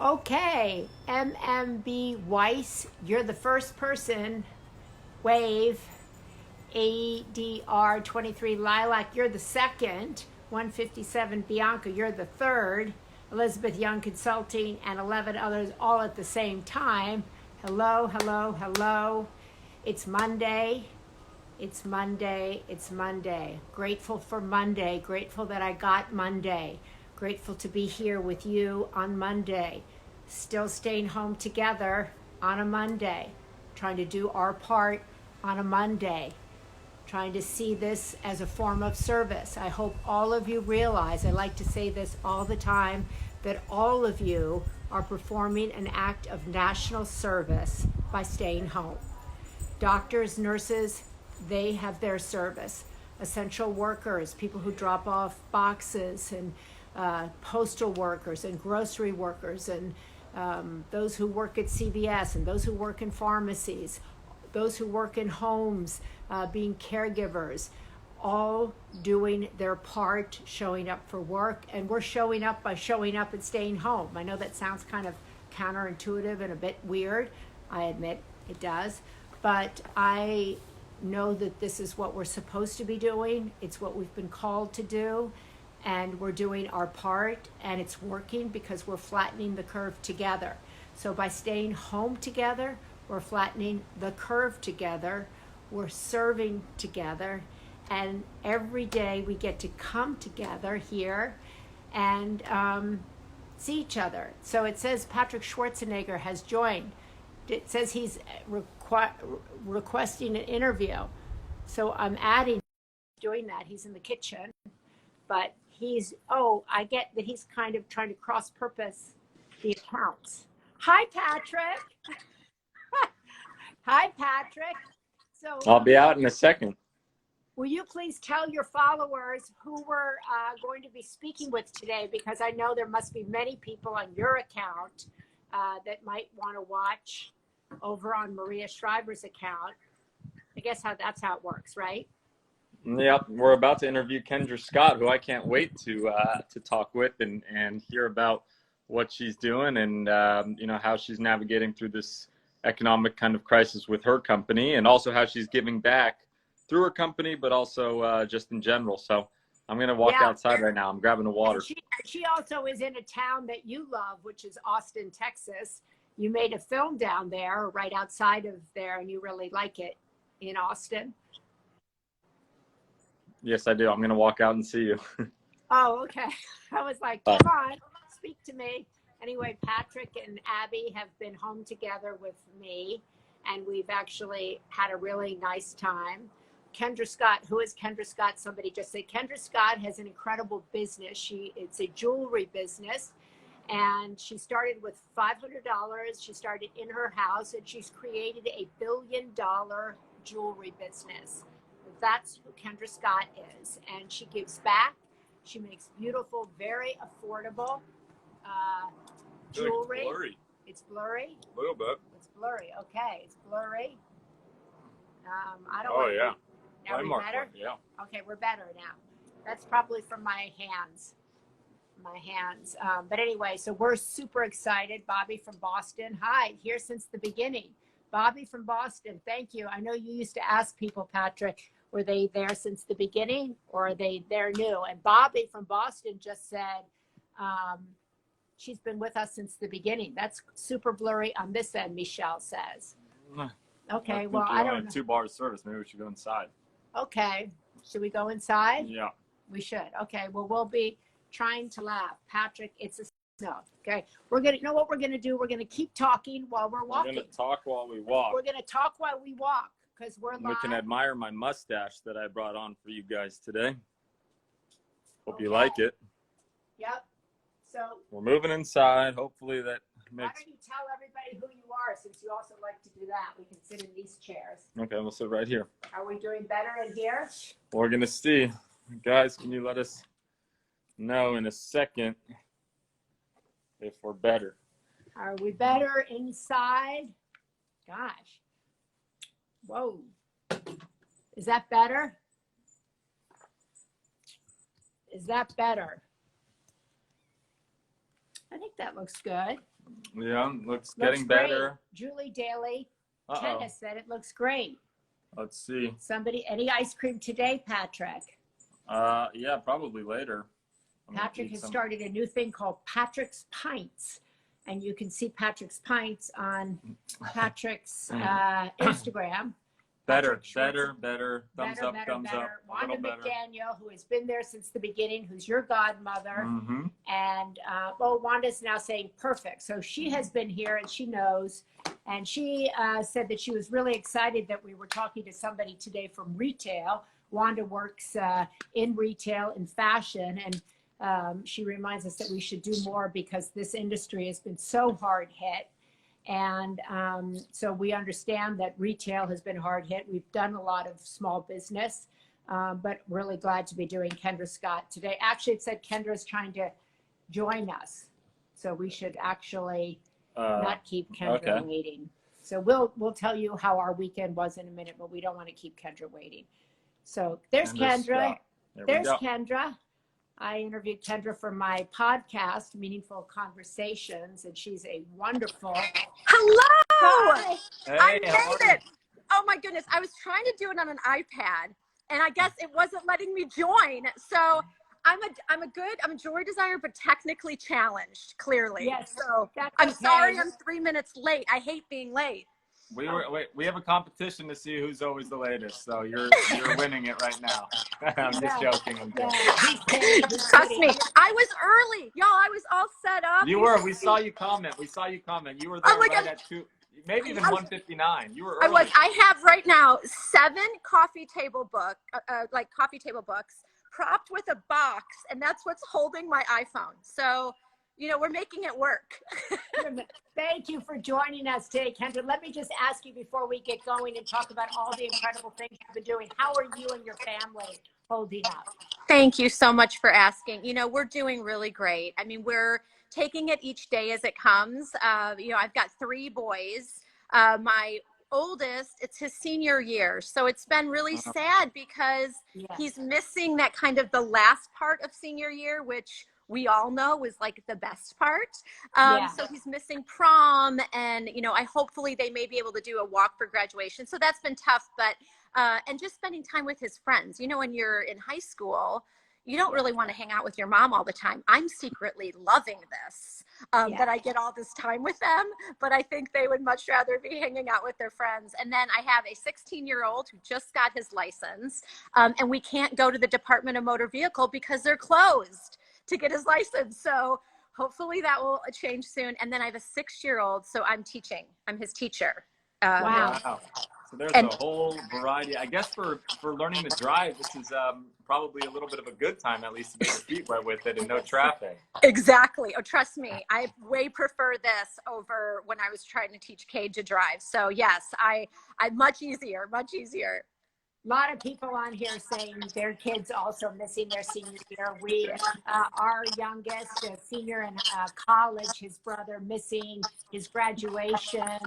Okay, MMB Weiss, you're the first person. Wave, ADR 23 Lilac, you're the second. 157 Bianca, you're the third. Elizabeth Young Consulting, and 11 others all at the same time. Hello, hello, hello. It's Monday. It's Monday. It's Monday. Grateful for Monday. Grateful that I got Monday. Grateful to be here with you on Monday. Still staying home together on a Monday. Trying to do our part on a Monday. Trying to see this as a form of service. I hope all of you realize, I like to say this all the time, that all of you are performing an act of national service by staying home. Doctors, nurses, they have their service. Essential workers, people who drop off boxes, and postal workers and grocery workers, and those who work at CVS, and those who work in pharmacies, those who work in homes, being caregivers, all doing their part, showing up for work. And we're showing up by showing up and staying home. I know that sounds kind of counterintuitive and a bit weird. I admit it does. But I know that this is what we're supposed to be doing. It's what we've been called to do. And we're doing our part, and it's working because we're flattening the curve together. So by staying home together, we're flattening the curve together, we're serving together, and every day we get to come together here and see each other. So it says Patrick Schwarzenegger has joined. It says he's requesting an interview. So I'm adding, doing that. He's in the kitchen, but I get that he's kind of trying to cross-purpose the accounts. Hi, Patrick. Hi, Patrick. So I'll be out in a second. will you please tell your followers who we're going to be speaking with today? Because I know there must be many people on your account that might want to watch over on Maria Shriver's account. I guess that's how it works, right? Yep, we're about to interview Kendra Scott, who I can't wait to talk with and hear about what she's doing and how she's navigating through this economic kind of crisis with her company, and also how she's giving back through her company, but also just in general. So I'm going to walk outside right now. I'm grabbing a water. And she also is in a town that you love, which is Austin, Texas. You made a film down there, right outside of there, and you really like it in Austin. Yes, I do. I'm going to walk out and see you. Oh, okay. I was like, come on, speak to me. Anyway, Patrick and Abby have been home together with me, and we've actually had a really nice time. Kendra Scott, who is Kendra Scott? Somebody just said Kendra Scott has an incredible business. It's a jewelry business, and she started with $500. She started in her house, and she's created a $1 billion jewelry business. That's who Kendra Scott is, and she gives back. She makes beautiful, very affordable jewelry. It's blurry. It's blurry? A little bit. It's blurry. Okay, it's blurry. I don't. Oh, yeah. Now we better? Yeah. Okay, we're better now. That's probably from my hands. But anyway, so we're super excited. Bobby from Boston. Hi, here since the beginning. Bobby from Boston, thank you. I know you used to ask people, Patrick, were they there since the beginning or are they there new? And Bobby from Boston just said she's been with us since the beginning. That's super blurry on this end, Michelle says. Okay, well, I don't know. 2 bars of service. Maybe we should go inside. Okay, should we go inside? Yeah. We should. Okay, well, we'll be trying to laugh. Patrick, it's a no. Okay, we're gonna, you know what we're gonna do? We're gonna keep talking while we're walking. We're gonna talk while we walk. We're gonna talk while we walk because we're live. We can admire my mustache that I brought on for you guys today. Hope you like it. Yep. So we're moving inside. Hopefully that why makes. don't you tell everybody who you are, since you also like to do that? We can sit in these chairs. Okay, we'll sit right here. Are we doing better in here? We're gonna see, guys. Can you let us know in a second if we're better? Are we better inside? Gosh. Whoa. Is that better? Is that better? I think that looks good. Yeah, looks Looks getting great. better. Julie Daly, Uh-oh. tennis, said it looks great. Let's see. Somebody, any ice cream today, Patrick? Yeah, probably later. Patrick has started a new thing called Patrick's Pints. And you can see Patrick's Pints on Patrick's Instagram. Better. Thumbs up, thumbs up. Wanda McDaniel, who has been there since the beginning, who's your godmother. Mm-hmm. And, Wanda's now saying perfect. So she has been here and she knows. And she said that she was really excited that we were talking to somebody today from retail. Wanda works in retail, in fashion, and she reminds us that we should do more because this industry has been so hard hit. And so we understand that retail has been hard hit. We've done a lot of small business, but really glad to be doing Kendra Scott today. Actually, it said Kendra's trying to join us. So we should actually not keep Kendra waiting. So we'll tell you how our weekend was in a minute, but we don't want to keep Kendra waiting. So there's Kendra. There's Kendra. I interviewed Kendra for my podcast, Meaningful Conversations, and she's a wonderful. Hello! Hey, I made it. Oh my goodness. I was trying to do it on an iPad and I guess it wasn't letting me join. So I'm a jewelry designer, but technically challenged, clearly. Yes. So I'm sorry I'm 3 minutes late. I hate being late. We have a competition to see who's always the latest. So you're winning it right now. I'm just joking. Trust me, I was early. Y'all, I was all set up. You were. We saw you comment. You were there right at 2, maybe even 1:59. You were early. I have right now 7 coffee table books propped with a box, and that's what's holding my iPhone. So, we're making it work. Thank you for joining us today, Kendra. Let me just ask you before we get going and talk about all the incredible things you've been doing. How are you and your family holding up? Thank you so much for asking. We're doing really great. I mean, we're taking it each day as it comes. I've got 3 boys. My oldest, it's his senior year. So it's been really sad because he's missing that kind of the last part of senior year, which we all know was like the best part. So he's missing prom and, hopefully they may be able to do a walk for graduation. So that's been tough, but, and just spending time with his friends. When you're in high school, you don't really want to hang out with your mom all the time. I'm secretly loving this, that I get all this time with them, but I think they would much rather be hanging out with their friends. And then I have a 16-year-old who just got his license, and we can't go to the Department of Motor Vehicle because they're closed to get his license. So hopefully that will change soon. And then I have a 6-year-old, so I'm teaching. I'm his teacher. Wow. So there's a whole variety. I guess for learning to drive, this is probably a little bit of a good time, at least, to get your feet wet with it and no traffic. Exactly. Oh, trust me, I way prefer this over when I was trying to teach Cade to drive. So yes, I'm much easier. A lot of people on here saying their kids also missing their senior year. We, our youngest, a senior in college, his brother missing his graduation,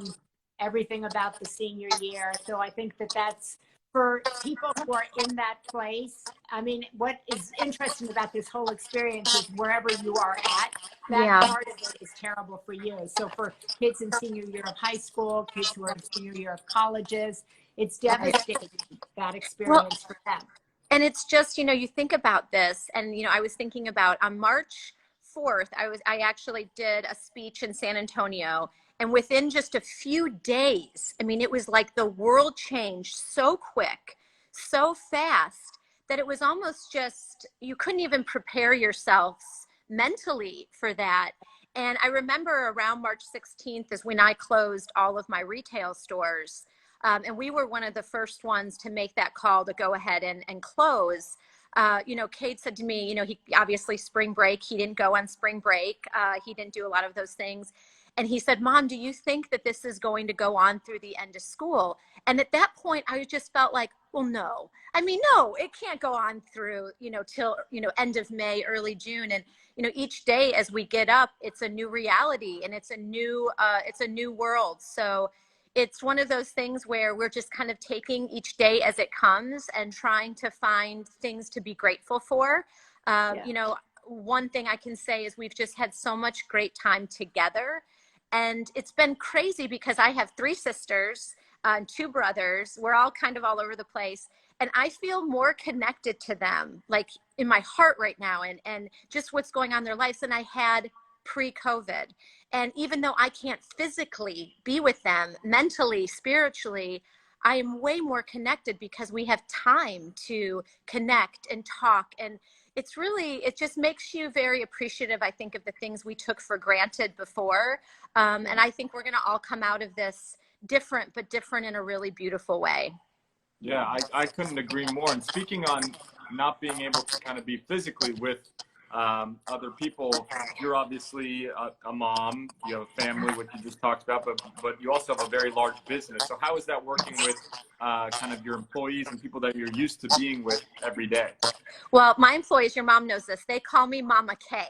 everything about the senior year. So I think that's for people who are in that place. I mean, what is interesting about this whole experience is wherever you are at, that part of it is terrible for you. So for kids in senior year of high school, kids who are in senior year of colleges, it's devastating, that experience for them. And it's just, you think about this, and, I was thinking about on March 4th, I actually did a speech in San Antonio, and within just a few days, I mean, it was like the world changed so quick, so fast, that it was almost just, you couldn't even prepare yourselves mentally for that. And I remember around March 16th is when I closed all of my retail stores. And we were one of the first ones to make that call to go ahead and close. Cade said to me, he obviously spring break, he didn't go on spring break. He didn't do a lot of those things. And he said, Mom, do you think that this is going to go on through the end of school? And at that point, I just felt like, well, no. I mean, no, it can't go on through, till, end of May, early June. And, each day as we get up, it's a new reality and it's a new world. So it's one of those things where we're just kind of taking each day as it comes and trying to find things to be grateful for. One thing I can say is we've just had so much great time together. And it's been crazy because I have 3 sisters and 2 brothers. We're all kind of all over the place. And I feel more connected to them, like in my heart right now, and just what's going on in their lives than I had pre-COVID. And even though I can't physically be with them, mentally, spiritually, I am way more connected because we have time to connect and talk. And it's really, it just makes you very appreciative, I think, of the things we took for granted before. And I think we're going to all come out of this different, but different in a really beautiful way. Yeah, I couldn't agree more. And speaking on not being able to kind of be physically with other people, you're obviously a mom, you have a family, which you just talked about, but you also have a very large business. So how is that working with kind of your employees and people that you're used to being with every day? Well, my employees, your mom knows this, they call me Mama K.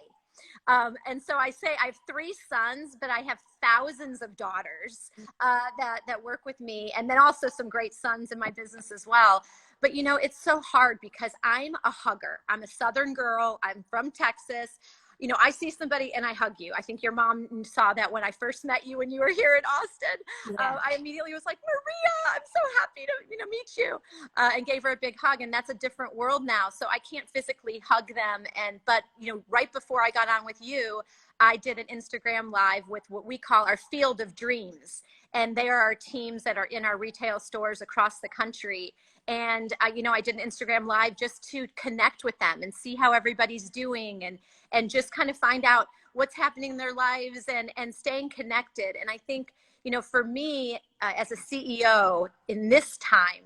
And so I say I have 3 sons, but I have thousands of daughters that work with me, and then also some great sons in my business as well. But you know, it's so hard because I'm a hugger. I'm a Southern girl. I'm from Texas. You know, I see somebody and I hug you. I think your mom saw that when I first met you when you were here in Austin. Yeah. I immediately was like, Maria, I'm so happy to meet you, and gave her a big hug. And that's a different world now. So I can't physically hug them. But you know, right before I got on with you, I did an Instagram live with what we call our Field of Dreams. And they are our teams that are in our retail stores across the country. And you know, I did an Instagram live just to connect with them and see how everybody's doing, and just kind of find out what's happening in their lives, and staying connected. And I think, you know, for me as a CEO in this time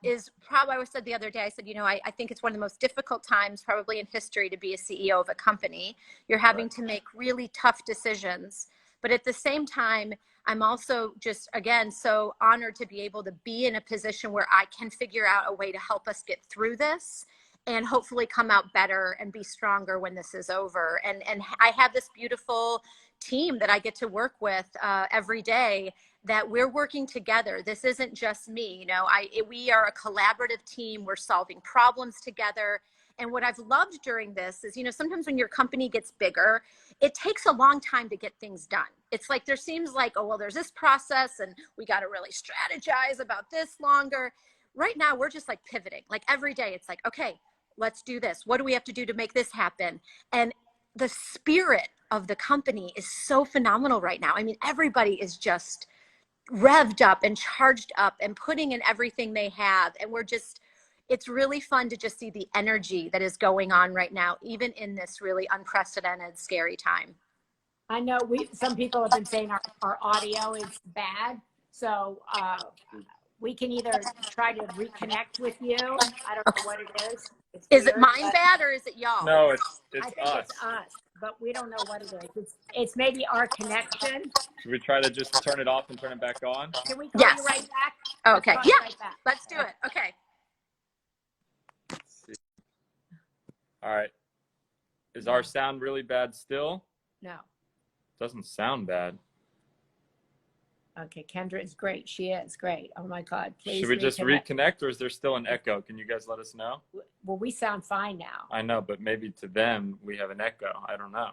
is probably, I said the other day, I said, you know, I think it's one of the most difficult times probably in history to be a CEO of a company. You're having to make really tough decisions. But at the same time, I'm also just, again, so honored to be able to be in a position where I can figure out a way to help us get through this and hopefully come out better and be stronger when this is over. And I have this beautiful team that I get to work with every day, that we're working together. This isn't just me. You know, we are a collaborative team. We're solving problems together. And what I've loved during this is, you know, sometimes when your company gets bigger, it takes a long time to get things done. It's like, there seems like, oh, well, there's this process and we got to really strategize about this longer. Right now, we're just like pivoting. Like every day, it's like, okay, let's do this. What do we have to do to make this happen? And the spirit of the company is so phenomenal right now. I mean, everybody is just revved up and charged up and putting in everything they have. And it's really fun to just see the energy that is going on right now, even in this really unprecedented, scary time. I know some people have been saying our audio is bad. So we can either try to reconnect with you. I don't know what it is. Is it mine bad or is it y'all? No, it's I think us. it's us, but we don't know what it is. It's maybe our connection. Should we try to just turn it off and turn it back on? Can we call Yes. you right back? Okay. Let's call you Yeah. right back. Let's do it. Okay. Let's see. All right. Is our sound really bad still? No. Doesn't sound bad. Okay, Kendra is great. She is great. Oh my God, please. Should we just reconnect, or is there still an echo? Can you guys let us know? Well, we sound fine now. I know, but maybe to them we have an echo. I don't know.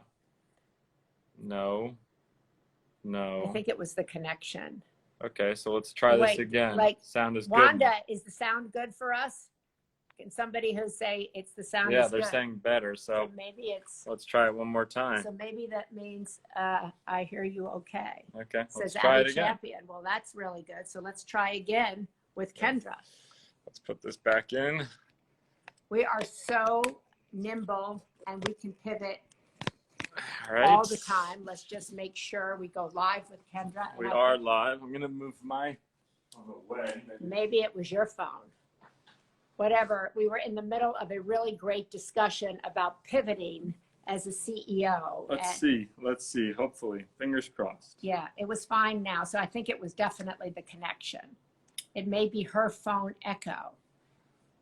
No. I think it was the connection. Okay, so let's try this Wait, again. like, Sound is good. Wanda, is the sound good for us? Can somebody who say it's the sound Yeah, is they're good? saying better. So maybe it's. let's try it one more time. So maybe that means I hear you okay. Okay, let's Says try it Abby again. Champion. Well, that's really good. So let's try again with Kendra. Let's put this back in. We are so nimble and we can pivot All right. all the time. Let's just make sure we go live with Kendra. We are live. I'm going to move my away. Maybe it was your phone. Whatever. We were in the middle of a really great discussion about pivoting as a CEO. Let's see. Hopefully. Fingers crossed. Yeah, it was fine now. So I think it was definitely the connection. It may be her phone echo.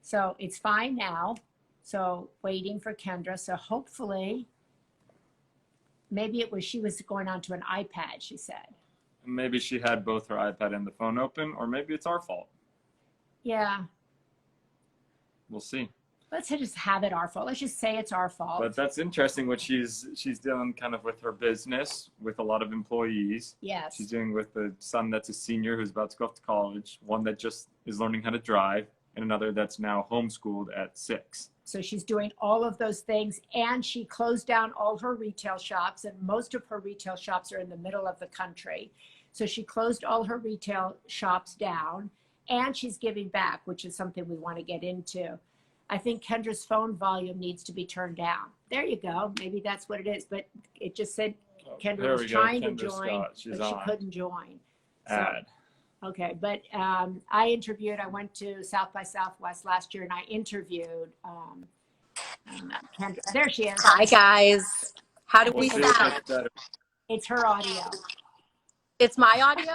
So it's fine now. So waiting for Kendra. So hopefully, maybe it was, she was going onto an iPad, she said. Maybe she had both her iPad and the phone open, or maybe it's our fault. Yeah. We'll see. Let's just have it our fault. Let's just say it's our fault. But that's interesting what she's doing kind of with her business, with a lot of employees. Yes. She's doing with the son that's a senior who's about to go off to college, one that just is learning how to drive, and another that's now homeschooled at 6. So she's doing all of those things, and she closed down all her retail shops, and most of her retail shops are in the middle of the country. So she closed all her retail shops down, and she's giving back, which is something we want to get into. I think Kendra's phone volume needs to be turned down. There you go. Maybe that's what it is. But it just said Kendra was trying to join, but she couldn't join. Add. So, okay, but I went to South by Southwest last year, and I interviewed Kendra. There she is. Hi, guys. How do we sound? It's her audio. It's my audio?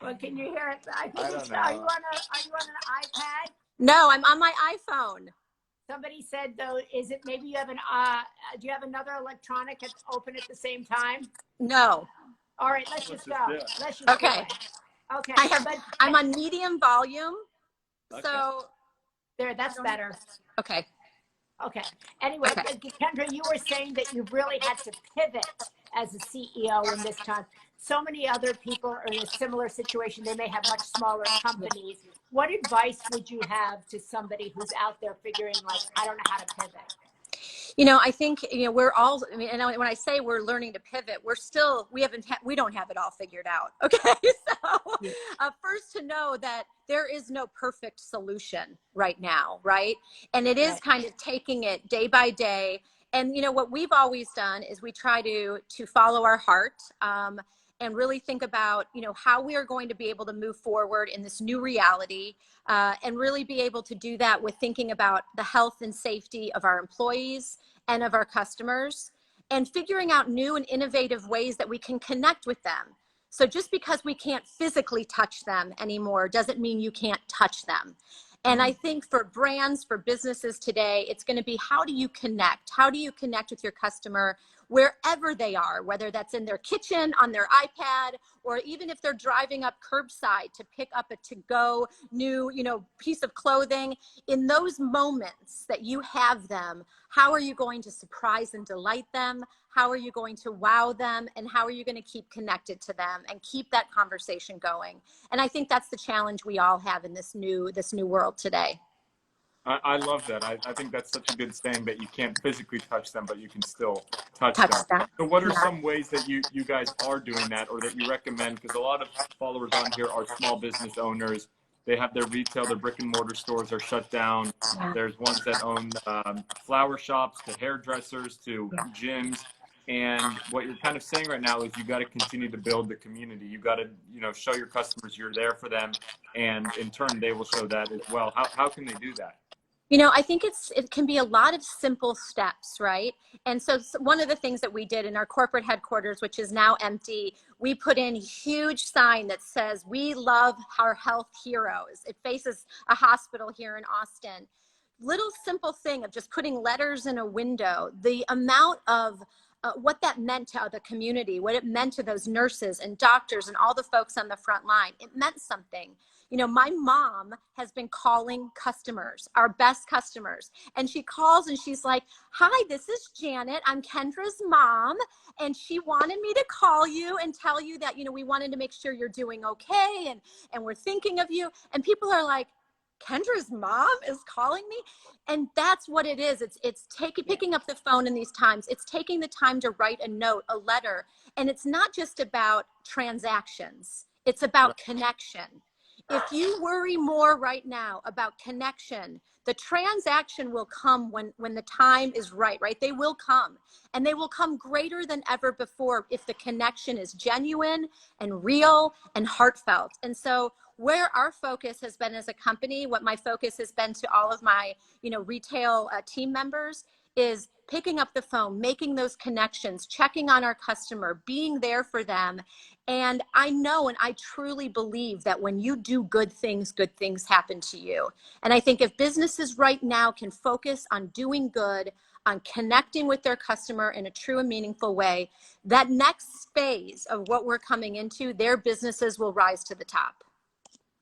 Well, can you hear it? I think don't know. Are you on an iPad? No, I'm on my iPhone. Somebody said though, is it maybe you have do you have another electronic that's open at the same time? No. All right, let's just go. Let's just Okay. Do it. Okay. I'm on medium volume. Okay. So there, that's better. okay. Okay. Anyway, Okay. Kendra, you were saying that you really had to pivot as a CEO in this time. So many other people are in a similar situation. They may have much smaller companies. What advice would you have to somebody who's out there figuring like, I don't know how to pivot? I think, we're all, and when I say we're learning to pivot, we don't have it all figured out. Okay. So first to know that there is no perfect solution right now. Right. And it is kind of taking it day by day. And, what we've always done is we try to follow our heart, and really think about, how we are going to be able to move forward in this new reality, and really be able to do that with thinking about the health and safety of our employees and of our customers, and figuring out new and innovative ways that we can connect with them. So just because we can't physically touch them anymore doesn't mean you can't touch them. And I think for brands, for businesses today, it's going to be, how do you connect? How do you connect with your customer wherever they are, whether that's in their kitchen, on their iPad, or even if they're driving up curbside to pick up a to-go new, piece of clothing. In those moments that you have them, how are you going to surprise and delight them? How are you going to wow them? And how are you going to keep connected to them and keep that conversation going? And I think that's the challenge we all have in this new world today. I love that. I think that's such a good saying, that you can't physically touch them, but you can still touch them. So what are some ways that you guys are doing that, or that you recommend? Because a lot of followers on here are small business owners. They have their retail, their brick and mortar stores are shut down. There's ones that own flower shops, to hairdressers, to gyms. And what you're kind of saying right now is you got to continue to build the community. You got to, show your customers you're there for them. And in turn, they will show that as well. How can they do that? I think it can be a lot of simple steps, right? And so one of the things that we did in our corporate headquarters, which is now empty, we put in a huge sign that says, "We love our health heroes." It faces a hospital here in Austin. Little simple thing of just putting letters in a window, the amount of what that meant to the community, what it meant to those nurses and doctors and all the folks on the front line. It meant something. My mom has been calling customers, our best customers, and she calls and she's like, "Hi, this is Janet. I'm Kendra's mom, and she wanted me to call you and tell you that, we wanted to make sure you're doing okay, and we're thinking of you." And people are like, Kendra's mom is calling me? And that's what it is. It's picking up the phone in these times. It's taking the time to write a note, a letter. And it's not just about transactions. It's about connection. If you worry more right now about connection, the transaction will come when the time is right? They will come, and they will come greater than ever before if the connection is genuine and real and heartfelt. And so where our focus has been as a company, what my focus has been to all of my, retail team members, is picking up the phone, making those connections, checking on our customer, being there for them. And I know, and I truly believe that when you do good things happen to you. And I think if businesses right now can focus on doing good, on connecting with their customer in a true and meaningful way, that next phase of what we're coming into, their businesses will rise to the top.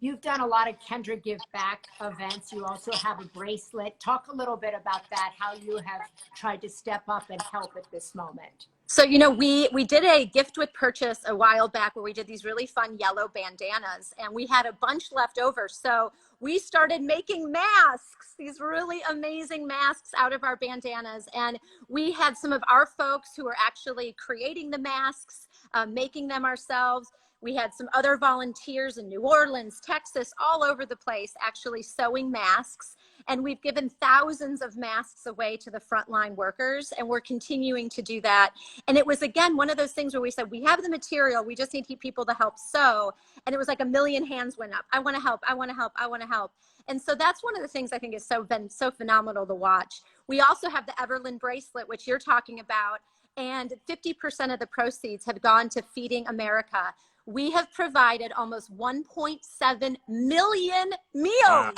You've done a lot of Kendra Give Back events. You also have a bracelet. Talk a little bit about that, how you have tried to step up and help at this moment. So, we did a gift with purchase a while back where we did these really fun yellow bandanas, and we had a bunch left over. So we started making masks, these really amazing masks out of our bandanas. And we had some of our folks who were actually creating the masks, making them ourselves. We had some other volunteers in New Orleans, Texas, all over the place, actually sewing masks. And we've given thousands of masks away to the frontline workers, and we're continuing to do that. And it was, again, one of those things where we said, we have the material, we just need people to help sew. And it was like a million hands went up. I want to help, I want to help, I want to help. And so that's one of the things I think has been so phenomenal to watch. We also have the Everlyn bracelet, which you're talking about, and 50% of the proceeds have gone to Feeding America. We have provided almost 1.7 million meals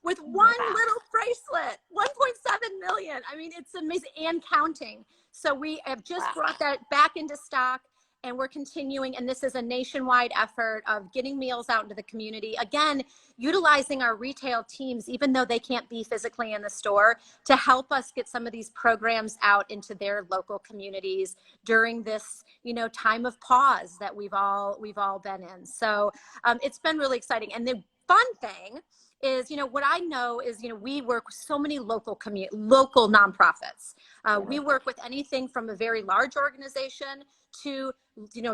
with one little bracelet. 1.7 million. I mean, it's amazing, and counting. So we have just brought that back into stock, and we're continuing. And this is a nationwide effort of getting meals out into the community. Again, utilizing our retail teams, even though they can't be physically in the store, to help us get some of these programs out into their local communities during this, time of pause that we've all been in. So it's been really exciting. And the fun thing is, what I know is, we work with so many local nonprofits. We work with anything from a very large organization to,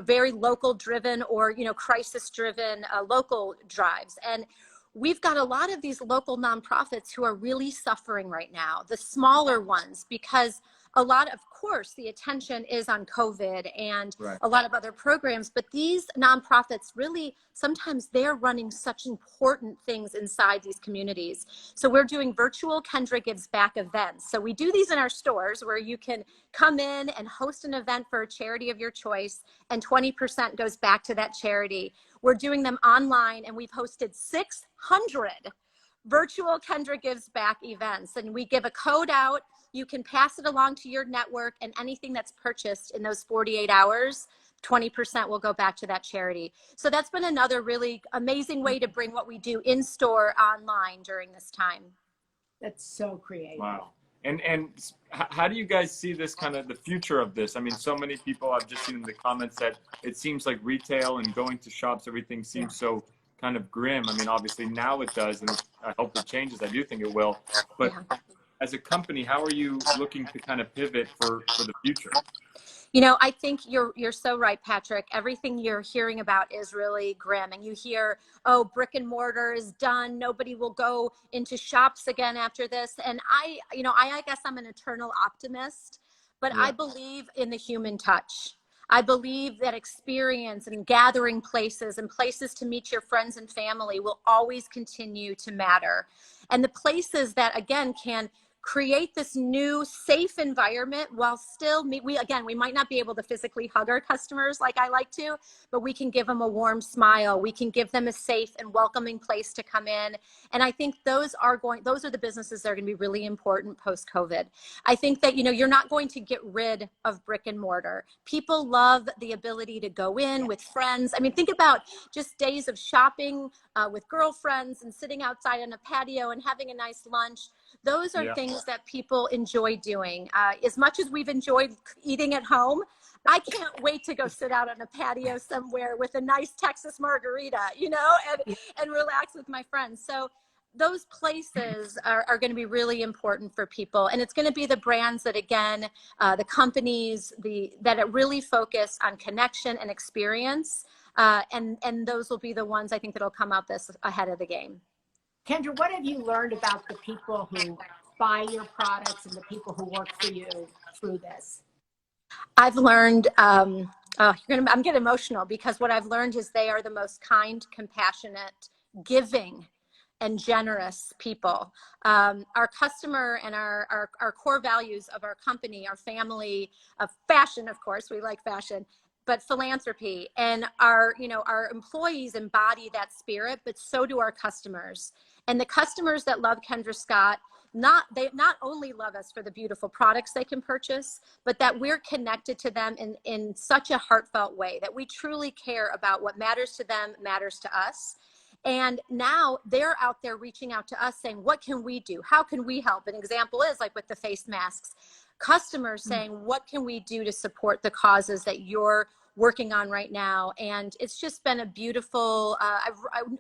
very local driven or, crisis driven local drives. And we've got a lot of these local nonprofits who are really suffering right now, the smaller ones, because a lot, of course, the attention is on COVID and a lot of other programs, but these nonprofits really, sometimes they're running such important things inside these communities. So we're doing virtual Kendra Gives Back events. So we do these in our stores where you can come in and host an event for a charity of your choice, and 20% goes back to that charity. We're doing them online, and we've hosted 600 virtual Kendra Gives Back events, and we give a code out. You can pass it along to your network, and anything that's purchased in those 48 hours, 20% will go back to that charity. So that's been another really amazing way to bring what we do in store online during this time. That's so creative. Wow. And how do you guys see this kind of the future of this? I mean, so many people I've just seen in the comments that it seems like retail and going to shops, everything seems so kind of grim. I mean, obviously now it does, and I hope it changes. I do think it will. But as a company, how are you looking to kind of pivot for the future? I think you're so right, Patrick. Everything you're hearing about is really grim. And you hear, oh, brick and mortar is done. Nobody will go into shops again after this. And I guess I'm an eternal optimist, but I believe in the human touch. I believe that experience and gathering places and places to meet your friends and family will always continue to matter. And the places that, again, can create this new safe environment while still we might not be able to physically hug our customers like I like to, but we can give them a warm smile. We can give them a safe and welcoming place to come in. And I think those are the businesses that are going to be really important post-COVID. I think that, you're not going to get rid of brick and mortar. People love the ability to go in with friends. I mean, think about just days of shopping with girlfriends and sitting outside on a patio and having a nice lunch. Those are things that people enjoy doing. As much as we've enjoyed eating at home, I can't wait to go sit out on a patio somewhere with a nice Texas margarita, and relax with my friends. So those places are going to be really important for people. And it's going to be the brands that, again, the companies, that really focus on connection and experience. And those will be the ones I think that'll come out this ahead of the game. Kendra, what have you learned about the people who buy your products and the people who work for you through this? I've learned, I'm getting emotional, because what I've learned is they are the most kind, compassionate, giving, and generous people. Our customer and our core values of our company, our family, of fashion, of course, we like fashion, but philanthropy, and our employees embody that spirit, but so do our customers. And the customers that love Kendra Scott, they not only love us for the beautiful products they can purchase, but that we're connected to them in such a heartfelt way, that we truly care about what matters to them matters to us. And now they're out there reaching out to us saying, what can we do? How can we help? An example is like with the face masks, customers saying, what can we do to support the causes that you're working on right now? And it's just been a beautiful, I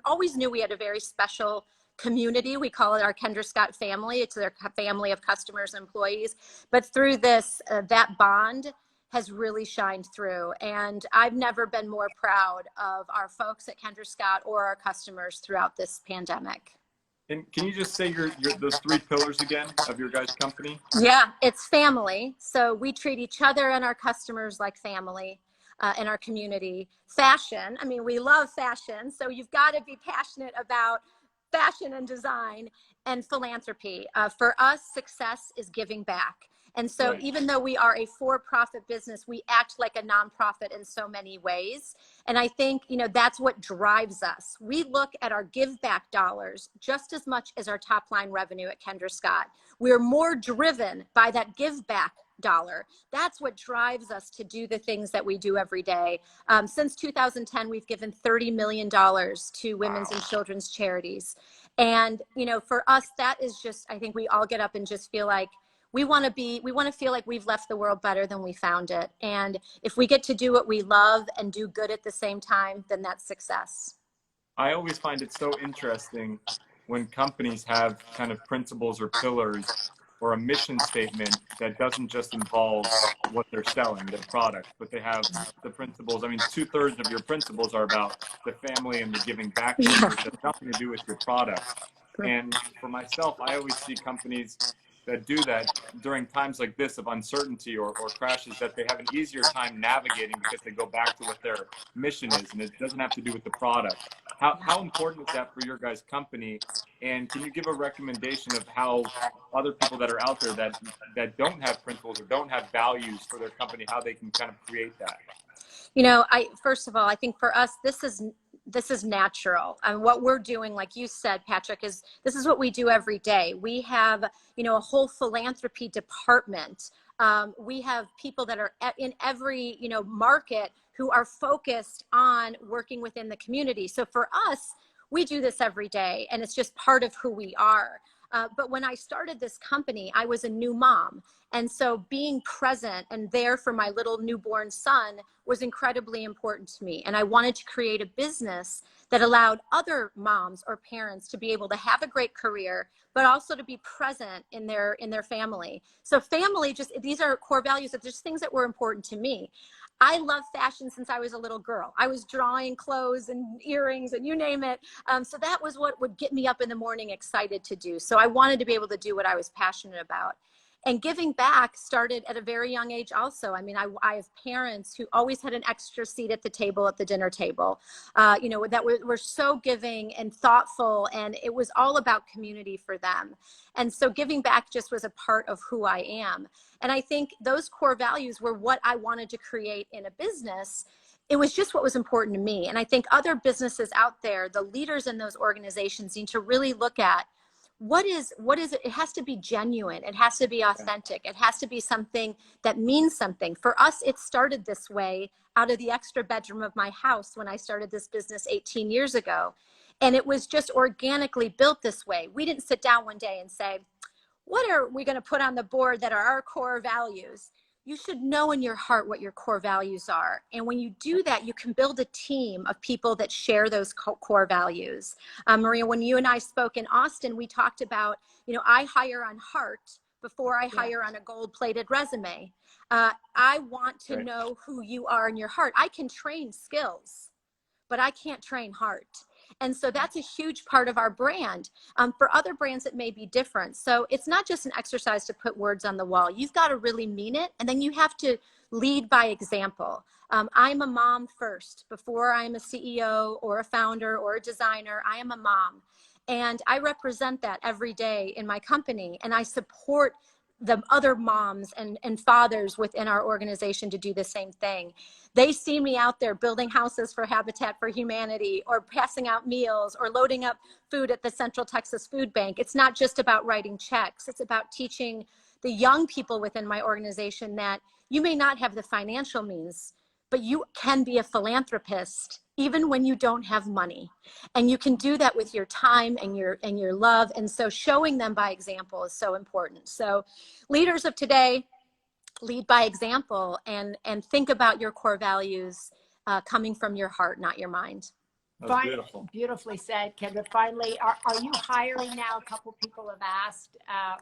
always knew we had a very special community. We call it our Kendra Scott family. It's their family of customers and employees. But through this, that bond has really shined through. And I've never been more proud of our folks at Kendra Scott or our customers throughout this pandemic. And can you just say those 3 pillars again of your guys' company? Yeah, it's family. So we treat each other and our customers like family in our community. Fashion, I mean, we love fashion. So you've got to be passionate about fashion and design. And philanthropy. For us, success is giving back. And so Right. Even though we are a for-profit business, we act like a nonprofit in so many ways. And I think, that's what drives us. We look at our give back dollars just as much as our top line revenue at Kendra Scott. We're more driven by that give back dollar. That's what drives us to do the things that we do every day. Since 2010, we've given $30 million to women's and children's charities. And, for us, that is just, I think we all get up and just feel like we want to feel like we've left the world better than we found it. And if we get to do what we love and do good at the same time, then that's success. I always find it so interesting when companies have kind of principles or pillars or a mission statement that doesn't just involve what they're selling, their product, but they have the principles. I mean, 2/3 of your principles are about the family and the giving back, which has nothing to do with your product. And for myself, I always see companies that do that during times like this of uncertainty or crashes, that they have an easier time navigating because they go back to what their mission is, and it doesn't have to do with the product. How important is that for your guys' company? And can you give a recommendation of how other people that are out there that don't have principles or don't have values for their company, how they can kind of create that? First of all, I think for us, this is natural. And what we're doing, like you said, Patrick, this is what we do every day. We have, a whole philanthropy department. We have people that are in every, market who are focused on working within the community. So for us, we do this every day, and it's just part of who we are. But when I started this company, I was a new mom. And so being present and there for my little newborn son was incredibly important to me. And I wanted to create a business that allowed other moms or parents to be able to have a great career, but also to be present in their family. So family, these are core values, that just things that were important to me. I love fashion since I was a little girl. I was drawing clothes and earrings and you name it. So that was what would get me up in the morning excited to do. So I wanted to be able to do what I was passionate about. And giving back started at a very young age also. I mean, I have parents who always had an extra seat at the table, at the dinner table, that were so giving and thoughtful, and it was all about community for them. And so giving back just was a part of who I am. And I think those core values were what I wanted to create in a business. It was just what was important to me. And I think other businesses out there, the leaders in those organizations, need to really look at what is it? It has to be genuine. It has to be authentic. It has to be something that means something. For us, it started this way out of the extra bedroom of my house when I started this business 18 years ago. And it was just organically built this way. We didn't sit down one day and say, what are we going to put on the board that are our core values? You should know in your heart what your core values are. And when you do that, you can build a team of people that share those core values. Maria, when you and I spoke in Austin, we talked about, I hire on heart before I hire on a gold-plated resume. I want to know who you are in your heart. I can train skills, but I can't train heart. And so that's a huge part of our brand. For other brands, it may be different. So it's not just an exercise to put words on the wall. You've got to really mean it. And then you have to lead by example. I'm a mom first. Before I'm a CEO or a founder or a designer, I am a mom. And I represent that every day in my company. And I support the other moms and fathers within our organization to do the same thing. They see me out there building houses for Habitat for Humanity, or passing out meals, or loading up food at the Central Texas Food Bank. It's not just about writing checks. It's about teaching the young people within my organization that you may not have the financial means, but you can be a philanthropist even when you don't have money. And you can do that with your time and your love. And so showing them by example is so important. So leaders of today, lead by example, and think about your core values coming from your heart, not your mind. That's beautiful. Beautifully said, Kendra. Finally, are you hiring now? A couple people have asked,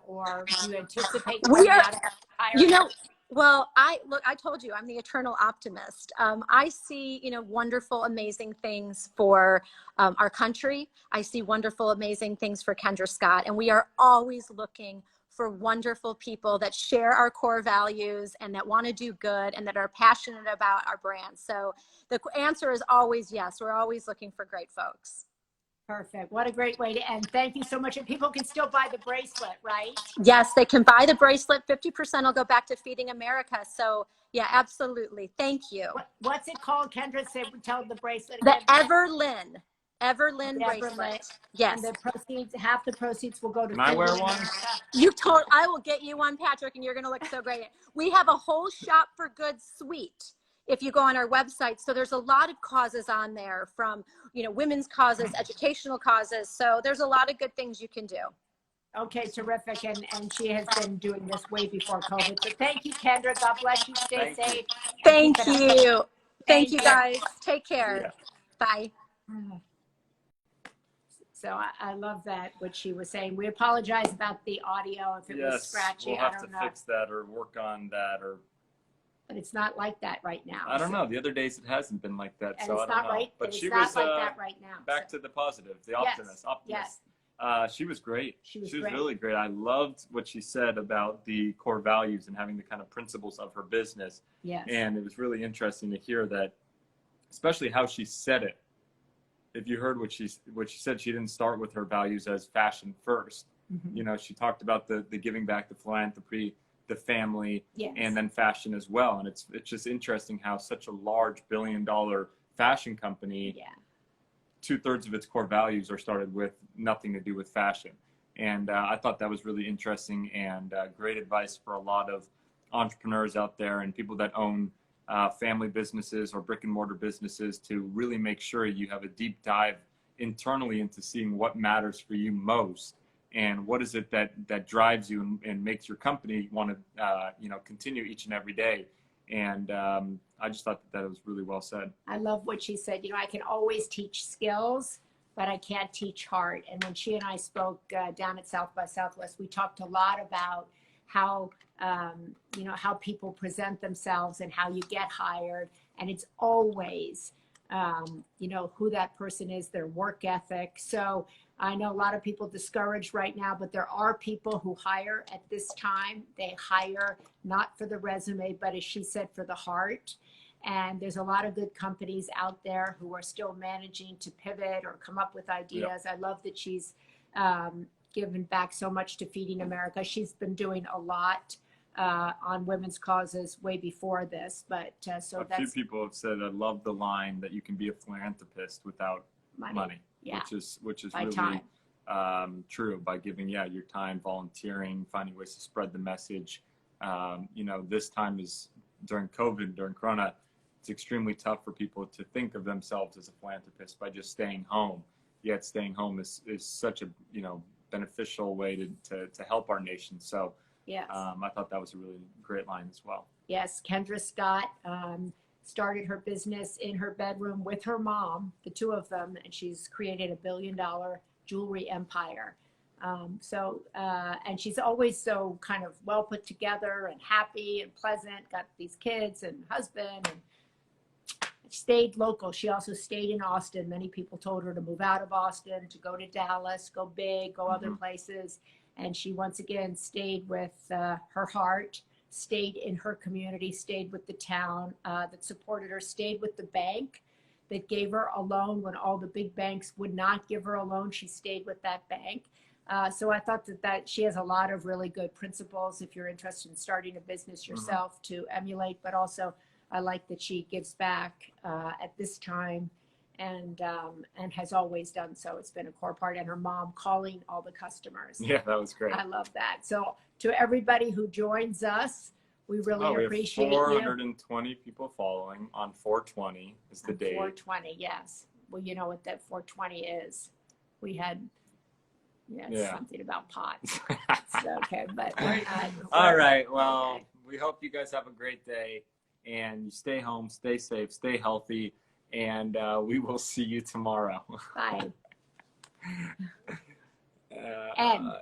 or do you anticipate We are, out of hiring? you know, well, I told you, I'm the eternal optimist. I see, wonderful, amazing things for our country. I see wonderful, amazing things for Kendra Scott. And we are always looking for wonderful people that share our core values and that want to do good and that are passionate about our brand. So the answer is always yes. We're always looking for great folks. Perfect. What a great way to end. Thank you so much. And people can still buy the bracelet, right? Yes, they can buy the bracelet. 50% will go back to Feeding America. So yeah, absolutely. Thank you. What's it called, Kendra? Tell the bracelet again. The Everlyn bracelet. Yes. And the proceeds, half the proceeds will go to. Can I wear one? I will get you one, Patrick, and you're going to look so great. We have a whole Shop for Good suite if you go on our website. So there's a lot of causes on there, from, women's causes, educational causes. So there's a lot of good things you can do. Okay, terrific. And she has been doing this way before COVID. So thank you, Kendra. God bless you. Stay safe. Thank you. Thank you, guys. Take care. Bye. So I love that, what she was saying. We apologize about the audio if it was scratchy. We'll have to fix that or work on that, but it's not like that right now. I don't know. The other days it hasn't been like that, and so it's I don't not know. Right, but she not was like that right now. Back to the positive, the optimist. Yes. She was great. She was great. Really great. I loved what she said about the core values and having the kind of principles of her business. Yes. And it was really interesting to hear that, especially how she said it. If you heard what she said, she didn't start with her values as fashion first. Mm-hmm. She talked about the giving back, the philanthropy, the family, yes. and then fashion as well. And it's just interesting how such a large billion-dollar fashion company, 2/3 of its core values are started with nothing to do with fashion. And I thought that was really interesting and great advice for a lot of entrepreneurs out there and people that own family businesses or brick and mortar businesses, to really make sure you have a deep dive internally into seeing what matters for you most and what is it that drives you and makes your company want to continue each and every day. And I just thought that was really well said. I love what she said. I can always teach skills, but I can't teach heart. And when she and I spoke down at South by Southwest, we talked a lot about how how people present themselves and how you get hired. And it's always, who that person is, their work ethic. So I know a lot of people discouraged right now, but there are people who hire at this time. They hire not for the resume, but as she said, for the heart. And there's a lot of good companies out there who are still managing to pivot or come up with ideas. Yep. I love that she's given back so much to Feeding America. She's been doing a lot on women's causes way before this, but so a few people have said, I love the line that you can be a philanthropist without money. Yeah. which is by really true, by giving your time, volunteering, finding ways to spread the message. This time is during COVID, during Corona, it's extremely tough for people to think of themselves as a philanthropist by just staying home. Yet staying home is such a beneficial way to help our nation. So yes. I thought that was a really great line as well. Yes, Kendra Scott started her business in her bedroom with her mom, the two of them, and she's created $1 billion jewelry empire. And she's always so kind of well put together and happy and pleasant, got these kids and husband, and stayed local. She also stayed in Austin. Many people told her to move out of Austin, to go to Dallas, go big, go other places. And she once again stayed with her heart, stayed in her community, stayed with the town that supported her, stayed with the bank that gave her a loan when all the big banks would not give her a loan. She stayed with that bank. So I thought that she has a lot of really good principles if you're interested in starting a business yourself to emulate, but also I like that she gives back at this time and has always done so. It's been a core part, and her mom calling all the customers. Yeah, that was great. I love that. So to everybody who joins us, We really Oh, we have appreciate you. 420 people following on 420 is the date. 420, yes. Well, you know what that 420 is. We had, it's something about pot. So, okay, but we're not. All right. Well, okay. we hope you guys have a great day, and you stay home, stay safe, stay healthy, and we will see you tomorrow. Bye. And.